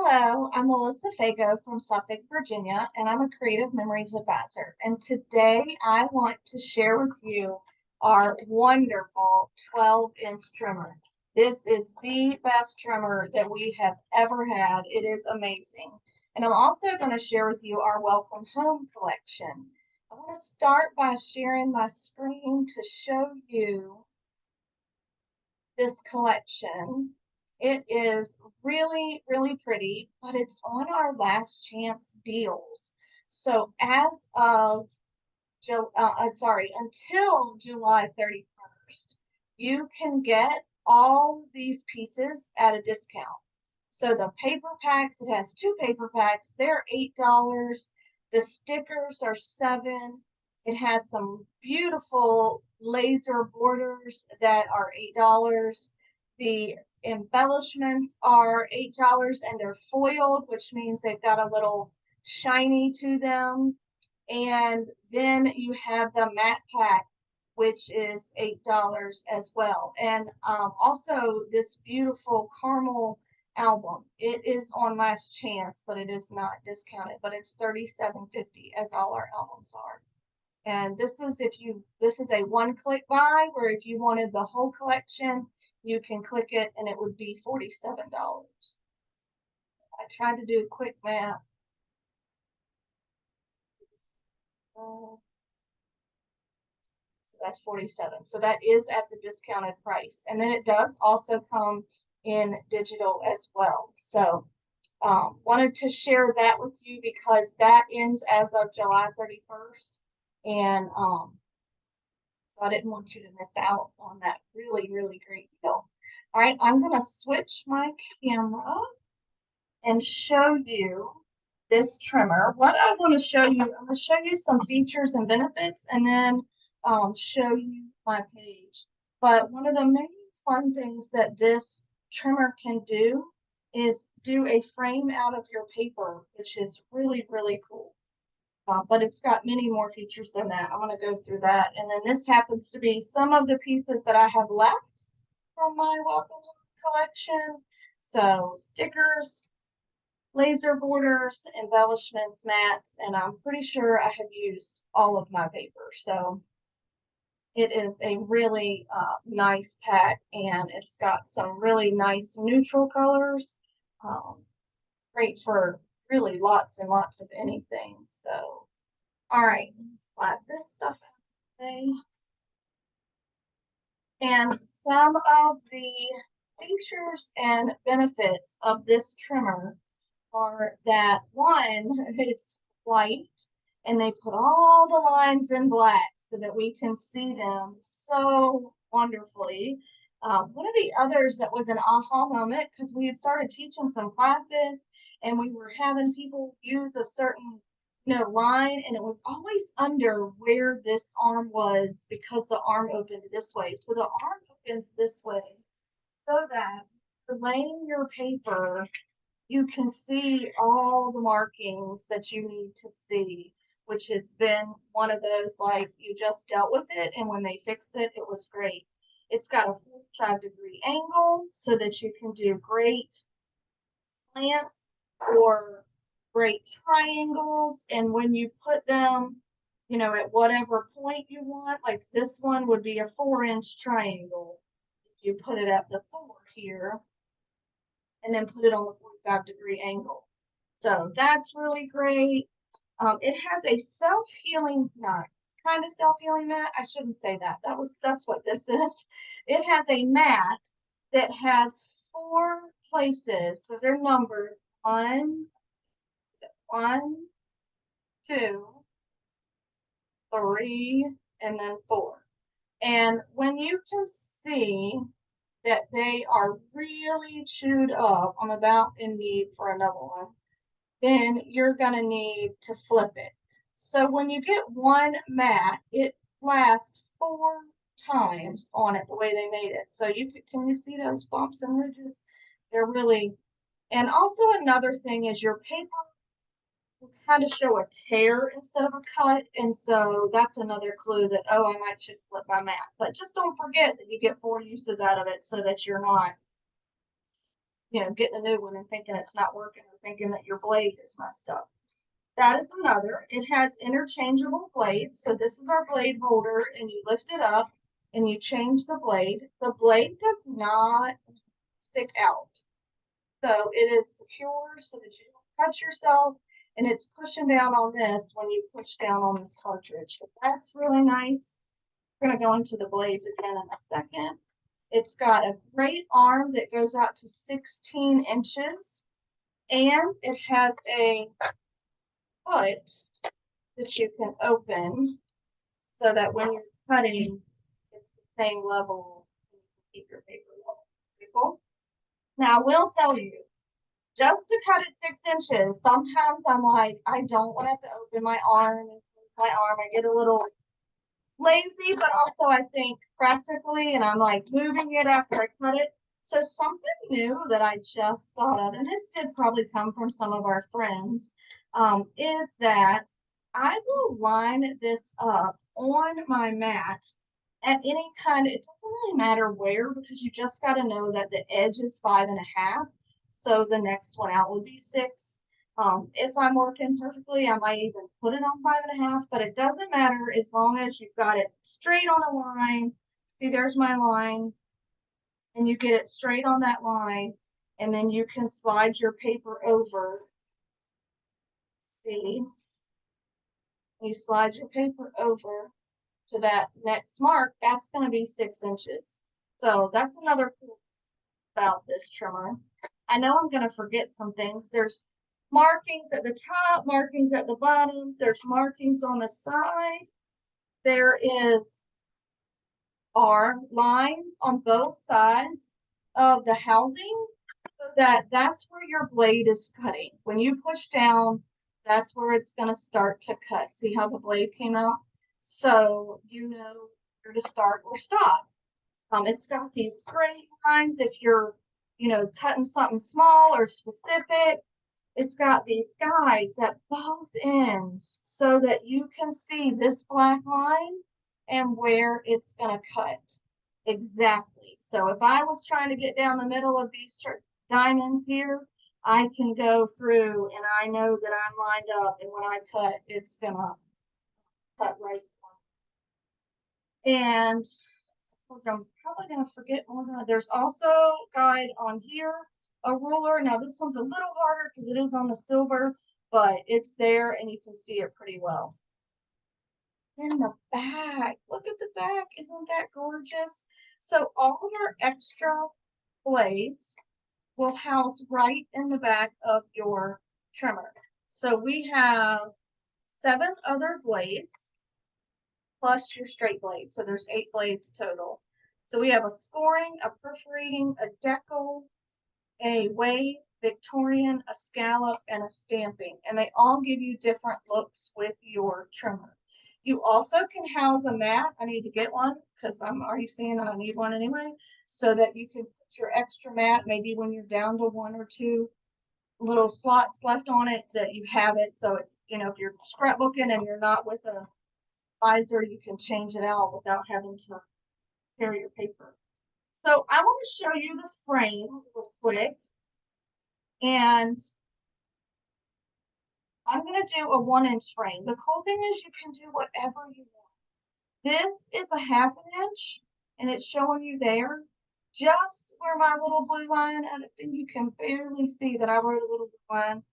Hello, I'm Melissa Fago from Suffolk, Virginia, and I'm a Creative Memories Advisor. And today I want to share with you our wonderful 12-inch trimmer. This is the best trimmer that we have ever had. It is amazing. And I'm also going to share with you our Welcome Home collection. I want to start by sharing my screen to show you this collection. It is really, really pretty, but it's on our last chance deals. So as of until July 31st, you can get all these pieces at a discount. So the paper packs, it has two paper packs, they're $8. The stickers are $7. It has some beautiful laser borders that are $8. The embellishments are $8 and they're foiled, which means they've got a little shiny to them. And then you have the matte pack, which is $8 as well. And also this beautiful caramel album. It is on last chance, but it is not discounted, but it's $37.50 as all our albums are. And this is a one-click buy, where if you wanted the whole collection, you can click it and it would be $47. I tried to do quick math. So that's 47. So that is at the discounted price. And then it does also come in digital as well. So wanted to share that with you because that ends as of July 31st. And so I didn't want you to miss out on that really, really great deal. All right, I'm going to switch my camera and show you this trimmer. What I want to show you, I'm going to show you some features and benefits, and then show you my page. But one of the main fun things that this trimmer can do is do a frame out of your paper, which is really, really cool. But it's got many more features than that. I'm going to go through that. And then this happens to be some of the pieces that I have left from my Welcome Home collection. So stickers, laser borders, embellishments, mats, and I'm pretty sure I have used all of my paper. So it is a really nice pack, and it's got some really nice neutral colors. Great for really lots and lots of anything. So, all right, slide this stuff out today. And some of the features and benefits of this trimmer are that one, it's white, and they put all the lines in black so that we can see them so wonderfully. One of the others that was an aha moment, because we had started teaching some classes and we were having people use a certain line, and it was always under where this arm was because the arm opened this way. So the arm opens this way so that for laying your paper, you can see all the markings that you need to see, which has been one of those, like, you just dealt with it, and when they fixed it, it was great. It's got a 45-degree angle so that you can do great slants or great triangles. And when you put them, at whatever point you want, like this one would be a 4-inch triangle. If you put it at the 4 here, and then put it on the 45-degree angle. So that's really great. It has a self-healing mat, kind of self-healing mat. I shouldn't say that. That's what this is. It has a mat that has 4 places. So they're numbered 1, 2, 3, and then 4. And when you can see that they are really chewed up, I'm about in need for another one, then you're going to need to flip it. So when you get one mat, it lasts 4 times on it the way they made it. So can you see those bumps and ridges? They're really, and also another thing is your paper will kind of show a tear instead of a cut. And so that's another clue that, oh, I might should flip my mat. But just don't forget that you get 4 uses out of it so that you're not getting a new one and thinking it's not working or thinking that your blade is messed up. That is another. It has interchangeable blades. So this is our blade holder, and you lift it up and you change the blade. The blade does not stick out. So it is secure so that you don't cut yourself, and it's pushing down on this when you push down on this cartridge. So that's really nice. We're going to go into the blades again in a second. It's got a great arm that goes out to 16 inches, and it has a foot that you can open so that when you're cutting, it's the same level and you can keep your paper level. Pretty cool. Now, I will tell you, just to cut it 6 inches, sometimes I'm like, I don't want to have to open my arm and my arm. I get a little lazy, but also I think practically, and I'm like moving it after I cut it. So something new that I just thought of, and this did probably come from some of our friends, is that I will line this up on my mat at any kind. It doesn't really matter where, because you just got to know that the edge is 5.5. So the next one out would be 6. If I'm working perfectly, I might even put it on 5.5, but it doesn't matter as long as you've got it straight on a line. See, there's my line, and you get it straight on that line, and then you can slide your paper over. See, you slide your paper over to that next mark. That's going to be 6 inches. So that's another cool about this trimmer. I know I'm going to forget some things. There's markings at the top, markings at the bottom. There's markings on the side. There are lines on both sides of the housing, so that's where your blade is cutting. When you push down, that's where it's going to start to cut. See how the blade came out? So you know where to start or stop. It's got these great lines if you're, cutting something small or specific. It's got these guides at both ends so that you can see this black line and where it's going to cut. Exactly. So if I was trying to get down the middle of these diamonds here, I can go through and I know that I'm lined up, and when I cut, it's going to cut right. And I'm probably going to forget more than that. There's also a guide on here, a ruler. Now this one's a little harder because it is on the silver, but it's there and you can see it pretty well. In the back, look at the back. Isn't that gorgeous? So all of our extra blades will house right in the back of your trimmer. So we have 7 other blades plus your straight blade. So there's 8 blades total. So we have a scoring, a perforating, a decal, a wave, Victorian, a scallop, and a stamping. And they all give you different looks with your trimmer. You also can house a mat. I need to get one because I'm already seeing that I need one anyway, so that you can put your extra mat, maybe when you're down to 1 or 2 little slots left on it, that you have it. So it's, if you're scrapbooking and you're not with a visor, you can change it out without having to carry your paper. So I want to show you the frame real quick, and I'm going to do a 1-inch frame. The cool thing is you can do whatever you want. This is a 1/2 inch, and it's showing you there just where my little blue line, and you can barely see that I wrote a little blue line.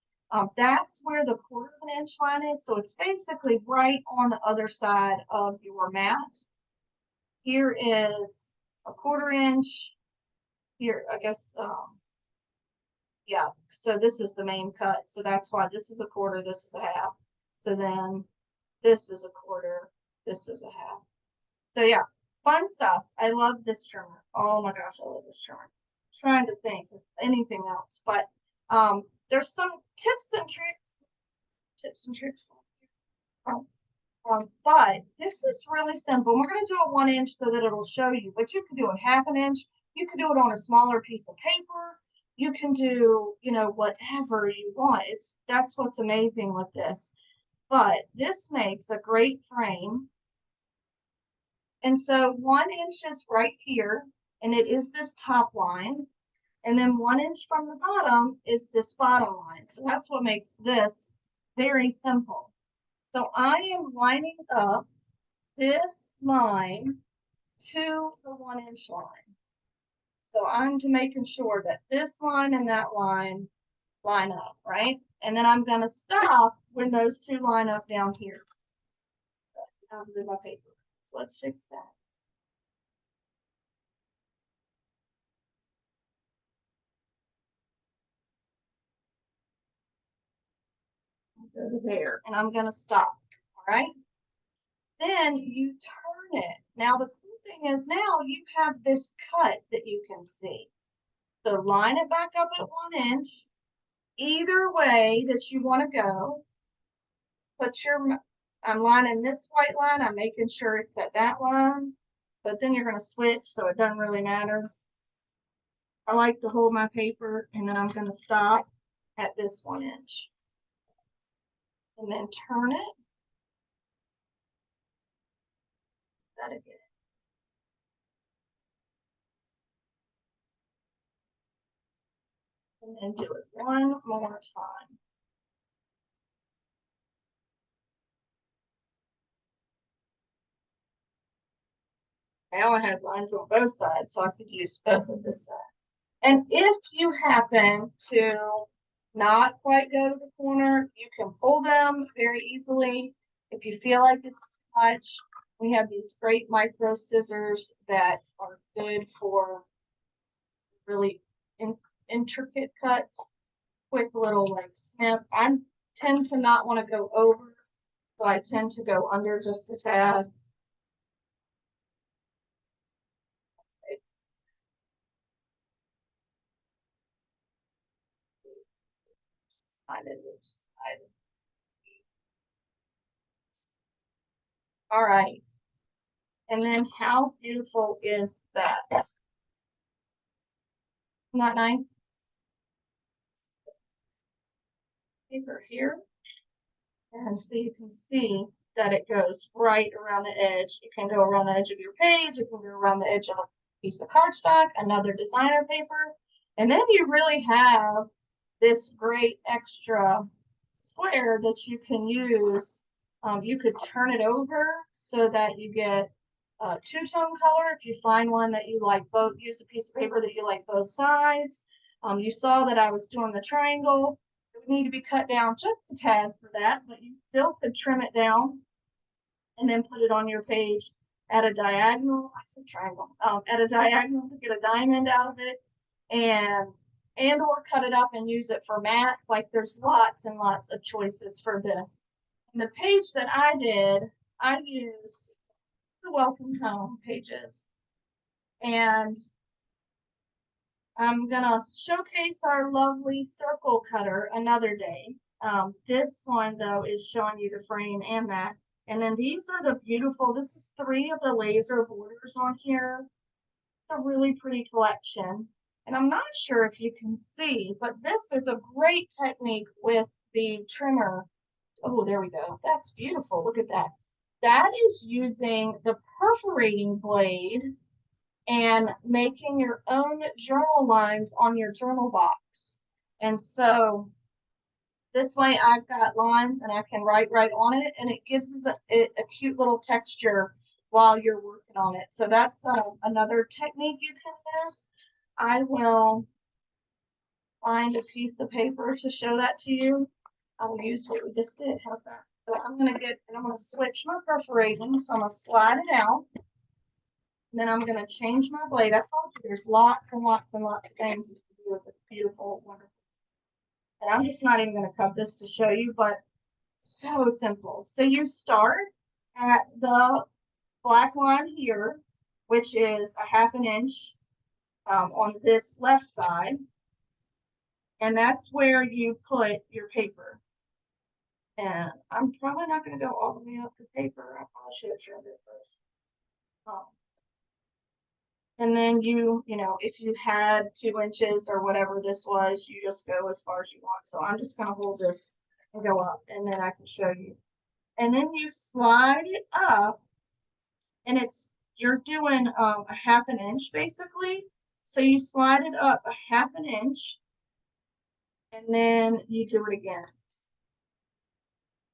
That's where the 1/4 inch line is. So it's basically right on the other side of your mat. Here is a 1/4 inch. Here, I guess, yeah, so this is the main cut. So that's why this is a 1/4, this is a 1/2. So then this is a 1/4, this is a 1/2. So yeah, fun stuff. I love this trimmer. Oh my gosh, I love this trimmer. I'm trying to think of anything else, but there's some tips and tricks. But this is really simple. We're going to do a 1 inch so that it'll show you, but you can do a 1/2 inch. You can do it on a smaller piece of paper. You can do, whatever you want. That's what's amazing with this. But this makes a great frame. And so 1 inch is right here, and it is this top line. And then 1 inch from the bottom is this bottom line. So that's what makes this very simple. So I am lining up this line to the 1 inch line. So I'm making sure that this line and that line up, right? And then I'm gonna stop when those two line up down here. I'll move my paper. So let's fix that. Go to there, and I'm gonna stop. All right. Then you turn it. Now the cool thing is now you have this cut that you can see. So line it back up at 1 inch. Either way that you want to go, I'm lining this white line, I'm making sure it's at that line, but then you're going to switch, so it doesn't really matter. I like to hold my paper, and then I'm going to stop at this 1 inch. And then turn it. That again. And then do it one more time. Now I had lines on both sides, so I could use both of this side. And if you happen to not quite go to the corner, you can pull them very easily. If you feel like it's too much, we have these great micro scissors that are good for really intricate cuts, quick little like snip. I tend to not want to go over, so I tend to go under just a tad. All right. And then how beautiful is that? Isn't that nice? Paper here. And so you can see that it goes right around the edge. It can go around the edge of your page. It can go around the edge of a piece of cardstock, another designer paper. And then you really have this great extra square that you can use. You could turn it over so that you get a two-tone color. If you find one that you like both, use a piece of paper that you like both sides. You saw that I was doing the triangle. It would need to be cut down just a tad for that, but you still could trim it down and then put it on your page at a diagonal. I said triangle. At a diagonal to get a diamond out of it, and or cut it up and use it for mats. Like there's lots and lots of choices for this. And the page that I did, I used the welcome home pages. And I'm gonna showcase our lovely circle cutter another day. This one though is showing you the frame and that. And then these are the beautiful, this is 3 of the laser borders on here. It's a really pretty collection. And I'm not sure if you can see, but this is a great technique with the trimmer. Oh, there we go. That's beautiful. Look at that. That is using the perforating blade and making your own journal lines on your journal box. And so this way I've got lines and I can write right on it, and it gives us a cute little texture while you're working on it. So that's another technique you can use. I will find a piece of paper to show that to you. I will use what we just did. How's that? So I'm going to switch my perforating. So I'm going to slide it out. And then I'm going to change my blade. I told you there's lots and lots and lots of things you can do with this beautiful, wonderful. And I'm just not even going to cut this to show you, but so simple. So you start at the black line here, which is a 1/2 inch on this left side. And that's where you put your paper. And I'm probably not going to go all the way up the paper. I probably should have trimmed it first. And then you know, if you had 2 inches or whatever this was, you just go as far as you want. So I'm just going to hold this and go up, and then I can show you. And then you slide it up, and you're doing a 1/2 inch basically. So you slide it up a half an inch, and then you do it again.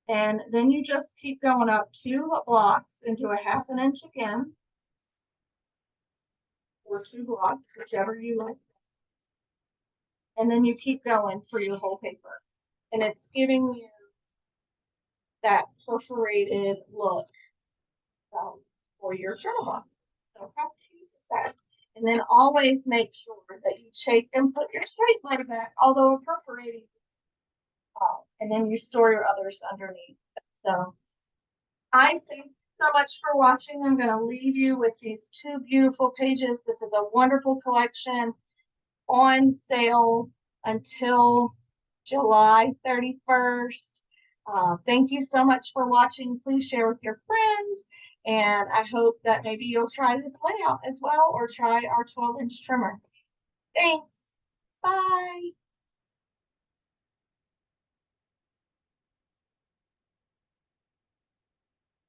And then you just keep going up 2 blocks into a half an inch again, or 2 blocks, whichever you like. And then you keep going for your whole paper. And it's giving you that perforated look for your journal box. So how cute is that? And then always make sure that you check and put your straight leg back, although a perforating, and then you store your others underneath. So I thank you so much for watching. I'm going to leave you with these 2 beautiful pages. This is a wonderful collection on sale until July 31st. Thank you so much for watching. Please share with your friends. And I hope that maybe you'll try this layout as well, or try our 12-inch trimmer. Thanks. Bye.